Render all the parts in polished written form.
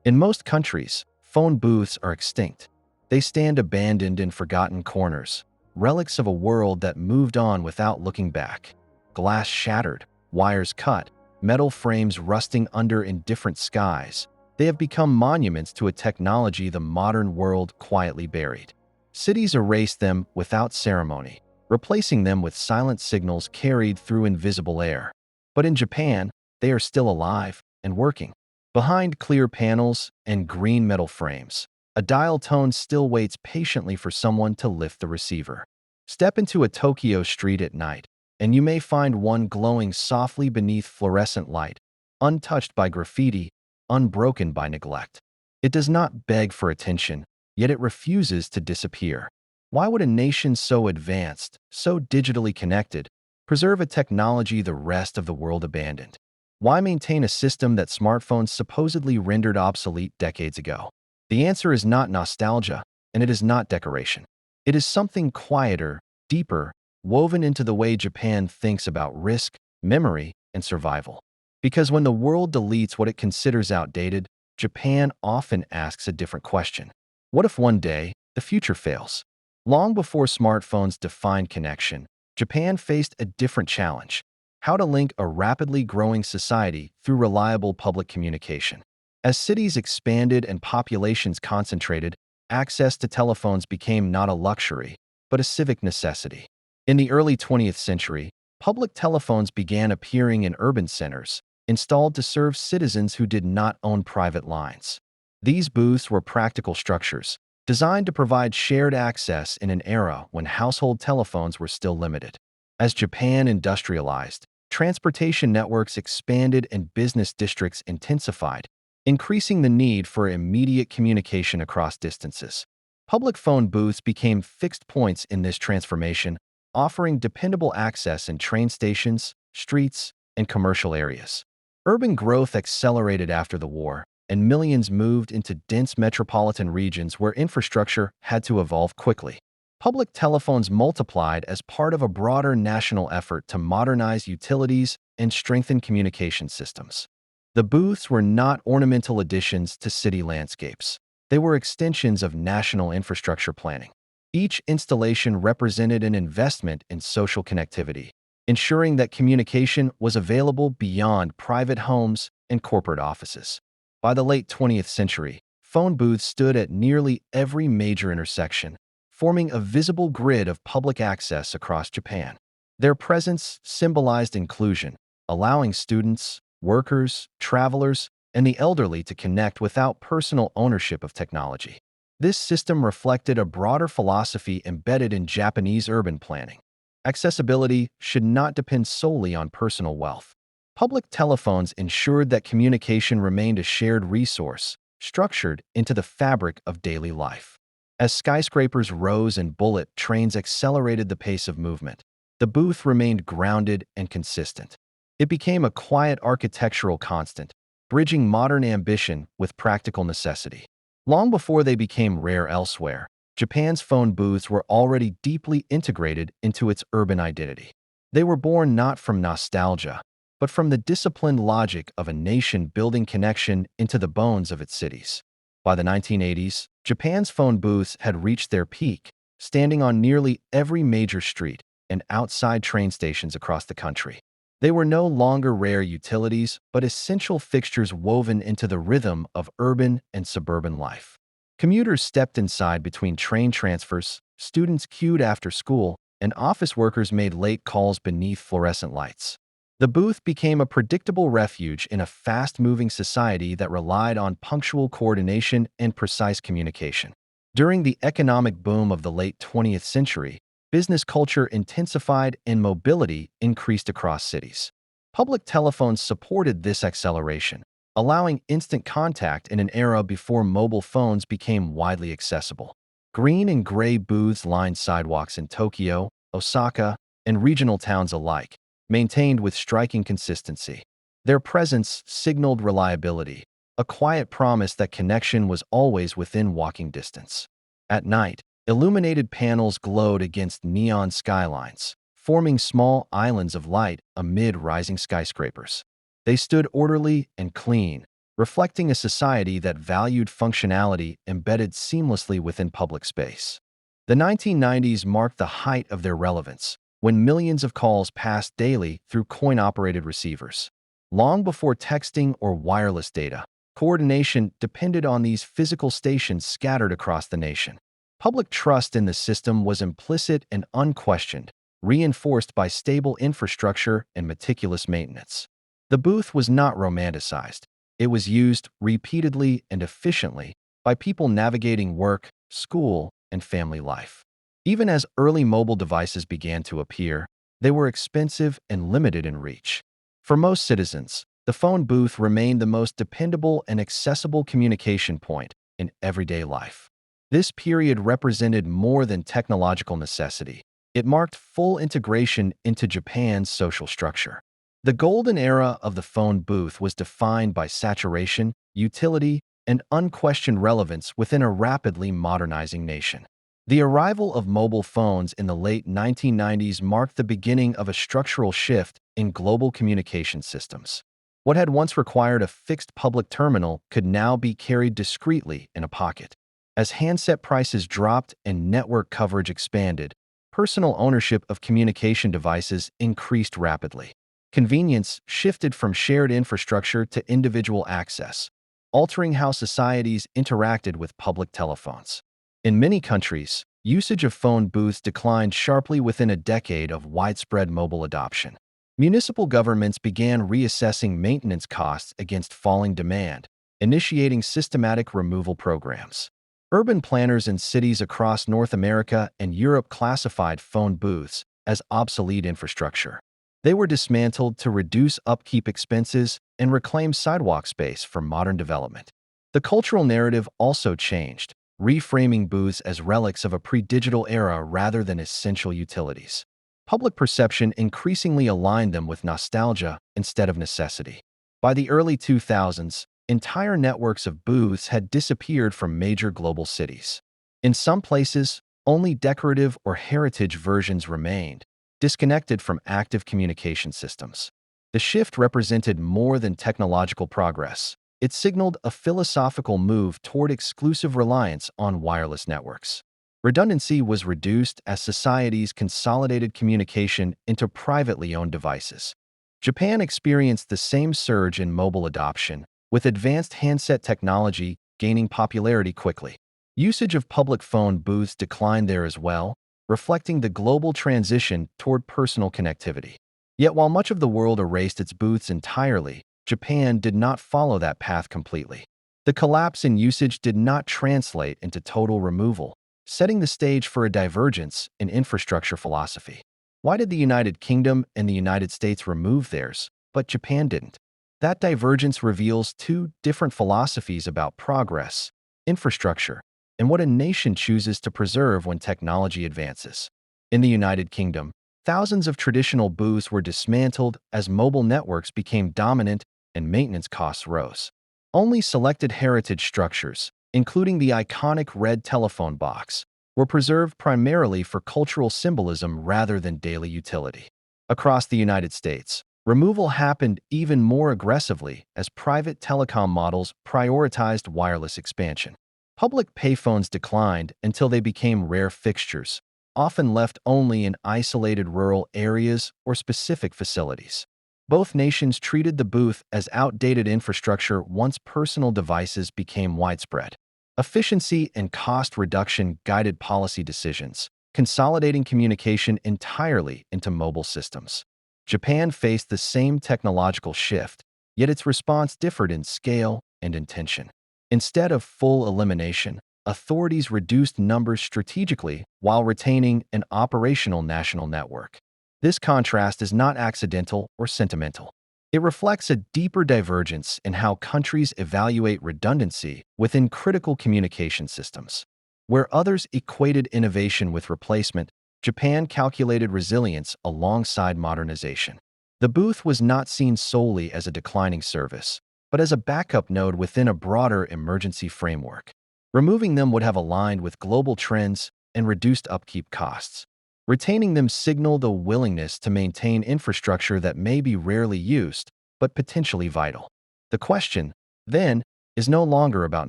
In most countries, phone booths are extinct. They stand abandoned in forgotten corners, relics of a world that moved on without looking back. Glass shattered, wires cut, metal frames rusting under indifferent skies, they have become monuments to a technology the modern world quietly buried. Cities erased them without ceremony, replacing them with silent signals carried through invisible air. But in Japan, they are still alive and working. Behind clear panels and green metal frames, a dial tone still waits patiently for someone to lift the receiver. Step into a Tokyo street at night, and you may find one glowing softly beneath fluorescent light, untouched by graffiti, unbroken by neglect. It does not beg for attention, yet it refuses to disappear. Why would a nation so advanced, so digitally connected, preserve a technology the rest of the world abandoned? Why maintain a system that smartphones supposedly rendered obsolete decades ago? The answer is not nostalgia, and it is not decoration. It is something quieter, deeper, woven into the way Japan thinks about risk, memory, and survival. Because when the world deletes what it considers outdated, Japan often asks a different question. What if one day the future fails? Long before smartphones defined connection, Japan faced a different challenge: how to link a rapidly growing society through reliable public communication. As cities expanded and populations concentrated, access to telephones became not a luxury, but a civic necessity. In the early 20th century, public telephones began appearing in urban centers, installed to serve citizens who did not own private lines. These booths were practical structures, designed to provide shared access in an era when household telephones were still limited. As Japan industrialized, transportation networks expanded and business districts intensified, increasing the need for immediate communication across distances. Public phone booths became fixed points in this transformation, offering dependable access in train stations, streets, and commercial areas. Urban growth accelerated after the war, and millions moved into dense metropolitan regions where infrastructure had to evolve quickly. Public telephones multiplied as part of a broader national effort to modernize utilities and strengthen communication systems. The booths were not ornamental additions to city landscapes. They were extensions of national infrastructure planning. Each installation represented an investment in social connectivity, ensuring that communication was available beyond private homes and corporate offices. By the late 20th century, phone booths stood at nearly every major intersection, forming a visible grid of public access across Japan. Their presence symbolized inclusion, allowing students, workers, travelers, and the elderly to connect without personal ownership of technology. This system reflected a broader philosophy embedded in Japanese urban planning. Accessibility should not depend solely on personal wealth. Public telephones ensured that communication remained a shared resource, structured into the fabric of daily life. As skyscrapers rose and bullet trains accelerated the pace of movement, the booth remained grounded and consistent. It became a quiet architectural constant, bridging modern ambition with practical necessity. Long before they became rare elsewhere, Japan's phone booths were already deeply integrated into its urban identity. They were born not from nostalgia, but from the disciplined logic of a nation building connection into the bones of its cities. By the 1980s, Japan's phone booths had reached their peak, standing on nearly every major street and outside train stations across the country. They were no longer rare utilities, but essential fixtures woven into the rhythm of urban and suburban life. Commuters stepped inside between train transfers, students queued after school, and office workers made late calls beneath fluorescent lights. The booth became a predictable refuge in a fast-moving society that relied on punctual coordination and precise communication. During the economic boom of the late 20th century, business culture intensified and mobility increased across cities. Public telephones supported this acceleration, allowing instant contact in an era before mobile phones became widely accessible. Green and gray booths lined sidewalks in Tokyo, Osaka, and regional towns alike, maintained with striking consistency. Their presence signaled reliability, a quiet promise that connection was always within walking distance. At night, illuminated panels glowed against neon skylines, forming small islands of light amid rising skyscrapers. They stood orderly and clean, reflecting a society that valued functionality embedded seamlessly within public space. The 1990s marked the height of their relevance, when millions of calls passed daily through coin-operated receivers. Long before texting or wireless data, coordination depended on these physical stations scattered across the nation. Public trust in the system was implicit and unquestioned, reinforced by stable infrastructure and meticulous maintenance. The booth was not romanticized. It was used repeatedly and efficiently by people navigating work, school, and family life. Even as early mobile devices began to appear, they were expensive and limited in reach. For most citizens, the phone booth remained the most dependable and accessible communication point in everyday life. This period represented more than technological necessity. It marked full integration into Japan's social structure. The golden era of the phone booth was defined by saturation, utility, and unquestioned relevance within a rapidly modernizing nation. The arrival of mobile phones in the late 1990s marked the beginning of a structural shift in global communication systems. What had once required a fixed public terminal could now be carried discreetly in a pocket. As handset prices dropped and network coverage expanded, personal ownership of communication devices increased rapidly. Convenience shifted from shared infrastructure to individual access, altering how societies interacted with public telephones. In many countries, usage of phone booths declined sharply within a decade of widespread mobile adoption. Municipal governments began reassessing maintenance costs against falling demand, initiating systematic removal programs. Urban planners in cities across North America and Europe classified phone booths as obsolete infrastructure. They were dismantled to reduce upkeep expenses and reclaim sidewalk space for modern development. The cultural narrative also changed, reframing booths as relics of a pre-digital era rather than essential utilities. Public perception increasingly aligned them with nostalgia instead of necessity. By the early 2000s, entire networks of booths had disappeared from major global cities. In some places, only decorative or heritage versions remained, disconnected from active communication systems. The shift represented more than technological progress. It signaled a philosophical move toward exclusive reliance on wireless networks. Redundancy was reduced as societies consolidated communication into privately owned devices. Japan experienced the same surge in mobile adoption, with advanced handset technology gaining popularity quickly. Usage of public phone booths declined there as well, reflecting the global transition toward personal connectivity. Yet while much of the world erased its booths entirely, Japan did not follow that path completely. The collapse in usage did not translate into total removal, setting the stage for a divergence in infrastructure philosophy. Why did the United Kingdom and the United States remove theirs, but Japan didn't? That divergence reveals two different philosophies about progress, infrastructure, and what a nation chooses to preserve when technology advances. In the United Kingdom, thousands of traditional booths were dismantled as mobile networks became dominant and maintenance costs rose. Only selected heritage structures, including the iconic red telephone box, were preserved primarily for cultural symbolism rather than daily utility. Across the United States, removal happened even more aggressively as private telecom models prioritized wireless expansion. Public payphones declined until they became rare fixtures, often left only in isolated rural areas or specific facilities. Both nations treated the booth as outdated infrastructure once personal devices became widespread. Efficiency and cost reduction guided policy decisions, consolidating communication entirely into mobile systems. Japan faced the same technological shift, yet its response differed in scale and intention. Instead of full elimination, authorities reduced numbers strategically while retaining an operational national network. This contrast is not accidental or sentimental. It reflects a deeper divergence in how countries evaluate redundancy within critical communication systems. Where others equated innovation with replacement, Japan calculated resilience alongside modernization. The booth was not seen solely as a declining service, but as a backup node within a broader emergency framework. Removing them would have aligned with global trends and reduced upkeep costs. Retaining them signaled a willingness to maintain infrastructure that may be rarely used, but potentially vital. The question, then is no longer about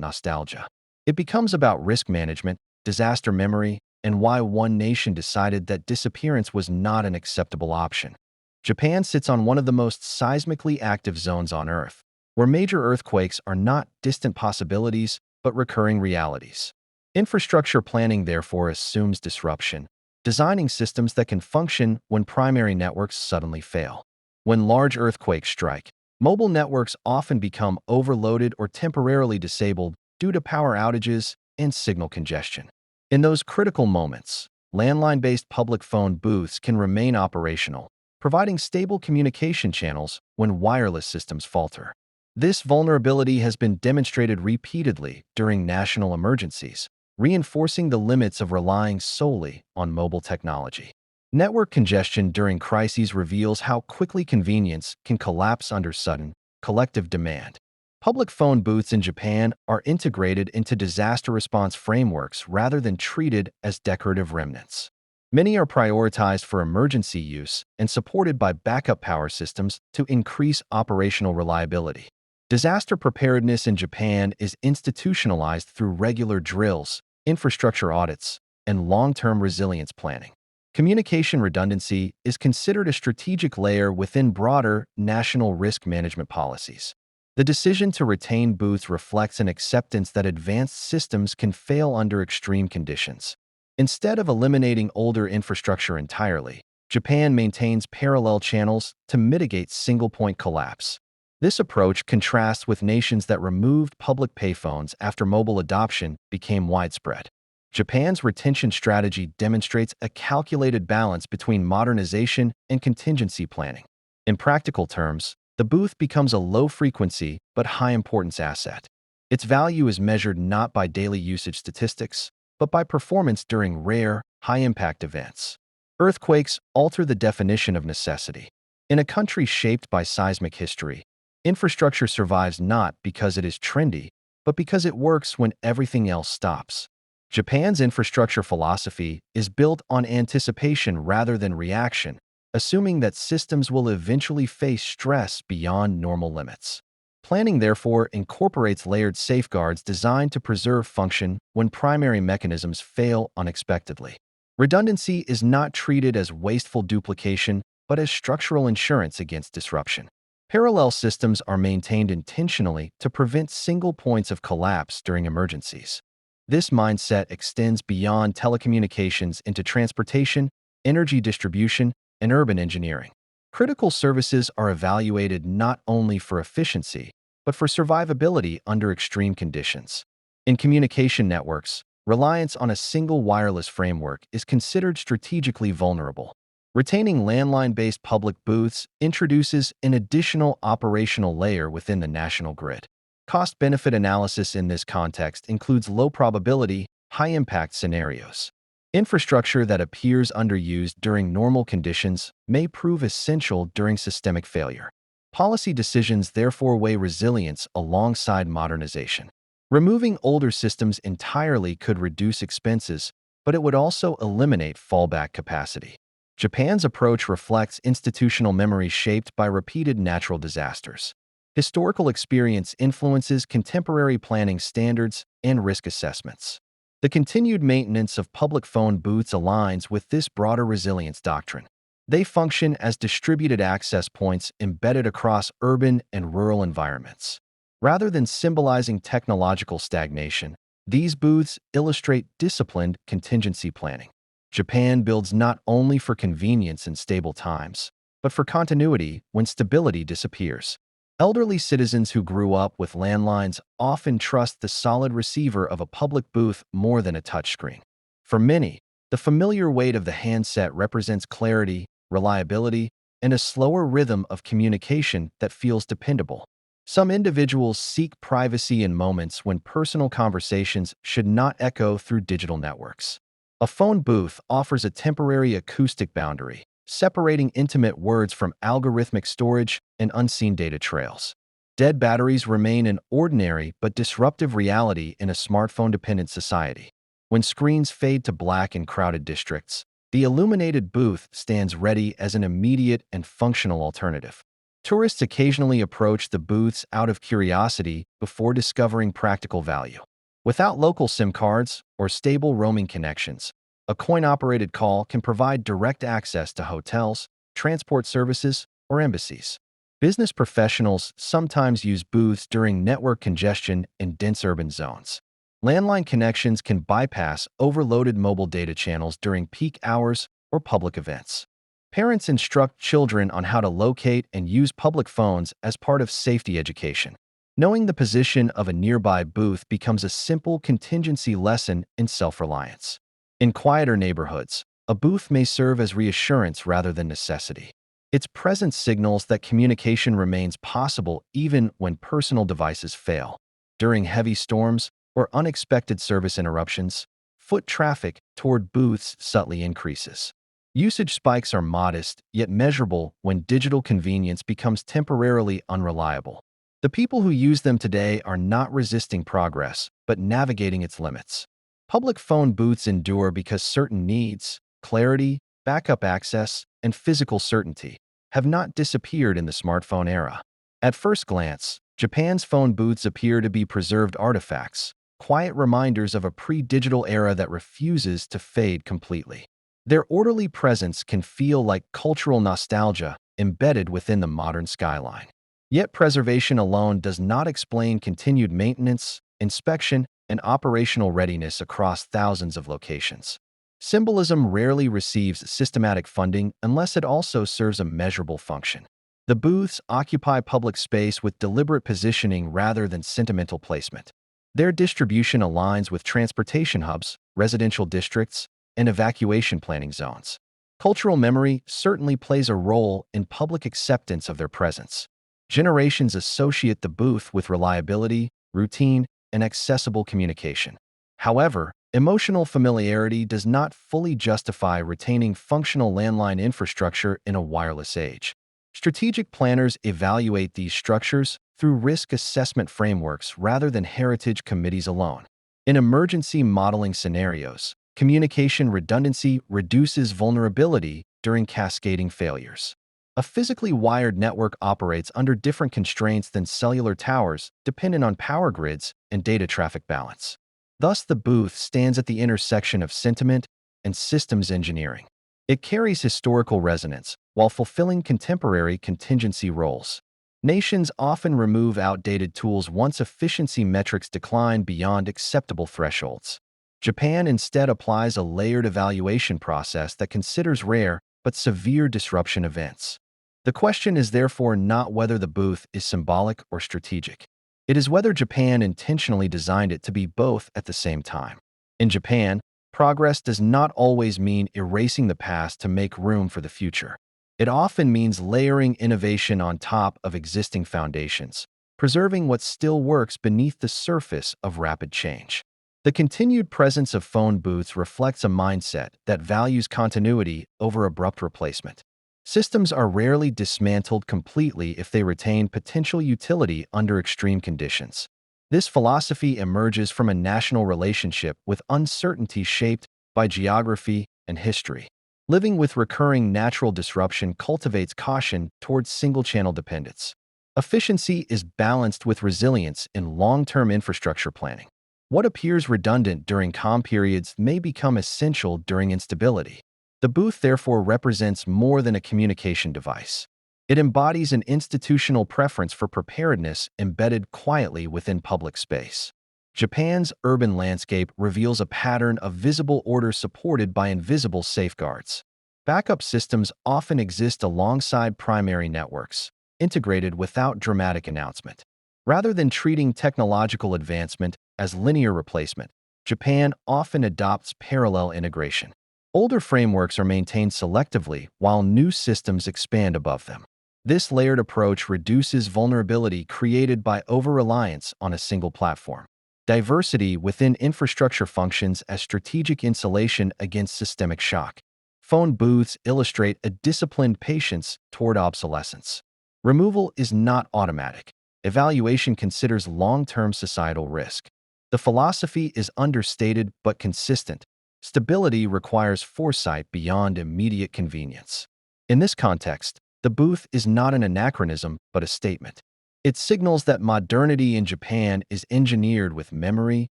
nostalgia. It becomes about risk management, disaster memory, and why one nation decided that disappearance was not an acceptable option. Japan sits on one of the most seismically active zones on Earth, where major earthquakes are not distant possibilities but recurring realities. Infrastructure planning therefore assumes disruption, designing systems that can function when primary networks suddenly fail. When large earthquakes strike, mobile networks often become overloaded or temporarily disabled due to power outages and signal congestion. In those critical moments, landline-based public phone booths can remain operational, providing stable communication channels when wireless systems falter. This vulnerability has been demonstrated repeatedly during national emergencies, reinforcing the limits of relying solely on mobile technology. Network congestion during crises reveals how quickly convenience can collapse under sudden, collective demand. Public phone booths in Japan are integrated into disaster response frameworks rather than treated as decorative remnants. Many are prioritized for emergency use and supported by backup power systems to increase operational reliability. Disaster preparedness in Japan is institutionalized through regular drills, infrastructure audits, and long-term resilience planning. Communication redundancy is considered a strategic layer within broader national risk management policies. The decision to retain booths reflects an acceptance that advanced systems can fail under extreme conditions. Instead of eliminating older infrastructure entirely, Japan maintains parallel channels to mitigate single-point collapse. This approach contrasts with nations that removed public payphones after mobile adoption became widespread. Japan's retention strategy demonstrates a calculated balance between modernization and contingency planning. In practical terms, the booth becomes a low-frequency but high-importance asset. Its value is measured not by daily usage statistics, but by performance during rare, high-impact events. Earthquakes alter the definition of necessity. In a country shaped by seismic history, infrastructure survives not because it is trendy, but because it works when everything else stops. Japan's infrastructure philosophy is built on anticipation rather than reaction, assuming that systems will eventually face stress beyond normal limits. Planning, therefore, incorporates layered safeguards designed to preserve function when primary mechanisms fail unexpectedly. Redundancy is not treated as wasteful duplication, but as structural insurance against disruption. Parallel systems are maintained intentionally to prevent single points of collapse during emergencies. This mindset extends beyond telecommunications into transportation, energy distribution, and urban engineering. Critical services are evaluated not only for efficiency, but for survivability under extreme conditions. In communication networks, reliance on a single wireless framework is considered strategically vulnerable. Retaining landline-based public booths introduces an additional operational layer within the national grid. Cost-benefit analysis in this context includes low-probability, high-impact scenarios. Infrastructure that appears underused during normal conditions may prove essential during systemic failure. Policy decisions therefore weigh resilience alongside modernization. Removing older systems entirely could reduce expenses, but it would also eliminate fallback capacity. Japan's approach reflects institutional memory shaped by repeated natural disasters. Historical experience influences contemporary planning standards and risk assessments. The continued maintenance of public phone booths aligns with this broader resilience doctrine. They function as distributed access points embedded across urban and rural environments. Rather than symbolizing technological stagnation, these booths illustrate disciplined contingency planning. Japan builds not only for convenience in stable times, but for continuity when stability disappears. Elderly citizens who grew up with landlines often trust the solid receiver of a public booth more than a touchscreen. For many, the familiar weight of the handset represents clarity, reliability, and a slower rhythm of communication that feels dependable. Some individuals seek privacy in moments when personal conversations should not echo through digital networks. A phone booth offers a temporary acoustic boundary, separating intimate words from algorithmic storage and unseen data trails. Dead batteries remain an ordinary but disruptive reality in a smartphone-dependent society. When screens fade to black in crowded districts, the illuminated booth stands ready as an immediate and functional alternative. Tourists occasionally approach the booths out of curiosity before discovering practical value. Without local SIM cards or stable roaming connections, a coin-operated call can provide direct access to hotels, transport services, or embassies. Business professionals sometimes use booths during network congestion in dense urban zones. Landline connections can bypass overloaded mobile data channels during peak hours or public events. Parents instruct children on how to locate and use public phones as part of safety education. Knowing the position of a nearby booth becomes a simple contingency lesson in self-reliance. In quieter neighborhoods, a booth may serve as reassurance rather than necessity. Its presence signals that communication remains possible even when personal devices fail. During heavy storms or unexpected service interruptions, foot traffic toward booths subtly increases. Usage spikes are modest, yet measurable when digital convenience becomes temporarily unreliable. The people who use them today are not resisting progress, but navigating its limits. Public phone booths endure because certain needs, clarity, backup access, and physical certainty have not disappeared in the smartphone era. At first glance, Japan's phone booths appear to be preserved artifacts, quiet reminders of a pre-digital era that refuses to fade completely. Their orderly presence can feel like cultural nostalgia embedded within the modern skyline. Yet preservation alone does not explain continued maintenance, inspection, and operational readiness across thousands of locations. Symbolism rarely receives systematic funding unless it also serves a measurable function. The booths occupy public space with deliberate positioning rather than sentimental placement. Their distribution aligns with transportation hubs, residential districts, and evacuation planning zones. Cultural memory certainly plays a role in public acceptance of their presence. Generations associate the booth with reliability, routine, and accessible communication. However, emotional familiarity does not fully justify retaining functional landline infrastructure in a wireless age. Strategic planners evaluate these structures through risk assessment frameworks rather than heritage committees alone. In emergency modeling scenarios, communication redundancy reduces vulnerability during cascading failures. A physically wired network operates under different constraints than cellular towers, dependent on power grids and data traffic balance. Thus, the booth stands at the intersection of sentiment and systems engineering. It carries historical resonance while fulfilling contemporary contingency roles. Nations often remove outdated tools once efficiency metrics decline beyond acceptable thresholds. Japan instead applies a layered evaluation process that considers rare but severe disruption events. The question is therefore not whether the booth is symbolic or strategic. It is whether Japan intentionally designed it to be both at the same time. In Japan, progress does not always mean erasing the past to make room for the future. It often means layering innovation on top of existing foundations, preserving what still works beneath the surface of rapid change. The continued presence of phone booths reflects a mindset that values continuity over abrupt replacement. Systems are rarely dismantled completely if they retain potential utility under extreme conditions. This philosophy emerges from a national relationship with uncertainty shaped by geography and history. Living with recurring natural disruption cultivates caution towards single-channel dependence. Efficiency is balanced with resilience in long-term infrastructure planning. What appears redundant during calm periods may become essential during instability. The booth therefore represents more than a communication device. It embodies an institutional preference for preparedness embedded quietly within public space. Japan's urban landscape reveals a pattern of visible order supported by invisible safeguards. Backup systems often exist alongside primary networks, integrated without dramatic announcement. Rather than treating technological advancement as linear replacement, Japan often adopts parallel integration. Older frameworks are maintained selectively while new systems expand above them. This layered approach reduces vulnerability created by over-reliance on a single platform. Diversity within infrastructure functions as strategic insulation against systemic shock. Phone booths illustrate a disciplined patience toward obsolescence. Removal is not automatic. Evaluation considers long-term societal risk. The philosophy is understated but consistent. Stability requires foresight beyond immediate convenience. In this context, The booth is not an anachronism, but a statement. It signals that modernity in Japan is engineered with memory,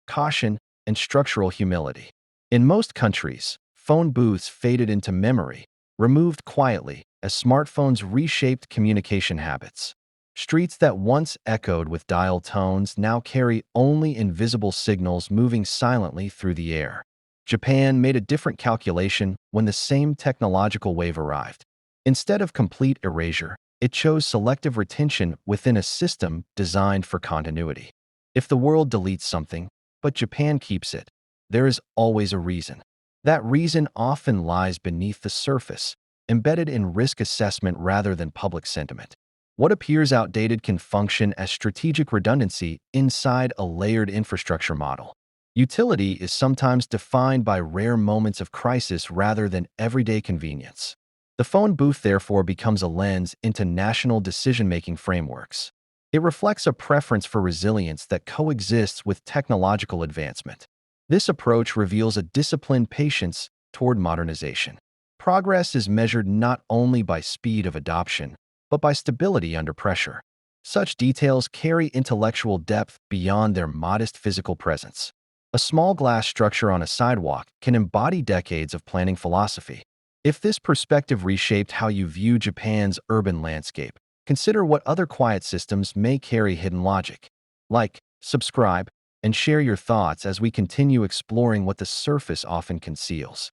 caution, and structural humility. In most countries, phone booths faded into memory, removed quietly as smartphones reshaped communication habits. Streets that once echoed with dial tones now carry only invisible signals moving silently through the air. Japan made a different calculation when the same technological wave arrived. Instead of complete erasure, it chose selective retention within a system designed for continuity. If the world deletes something, but Japan keeps it, there is always a reason. That reason often lies beneath the surface, embedded in risk assessment rather than public sentiment. What appears outdated can function as strategic redundancy inside a layered infrastructure model. Utility is sometimes defined by rare moments of crisis rather than everyday convenience. The phone booth, therefore, becomes a lens into national decision-making frameworks. It reflects a preference for resilience that coexists with technological advancement. This approach reveals a disciplined patience toward modernization. Progress is measured not only by speed of adoption, but by stability under pressure. Such details carry intellectual depth beyond their modest physical presence. A small glass structure on a sidewalk can embody decades of planning philosophy. If this perspective reshaped how you view Japan's urban landscape, consider what other quiet systems may carry hidden logic. Like, subscribe, and share your thoughts as we continue exploring what the surface often conceals.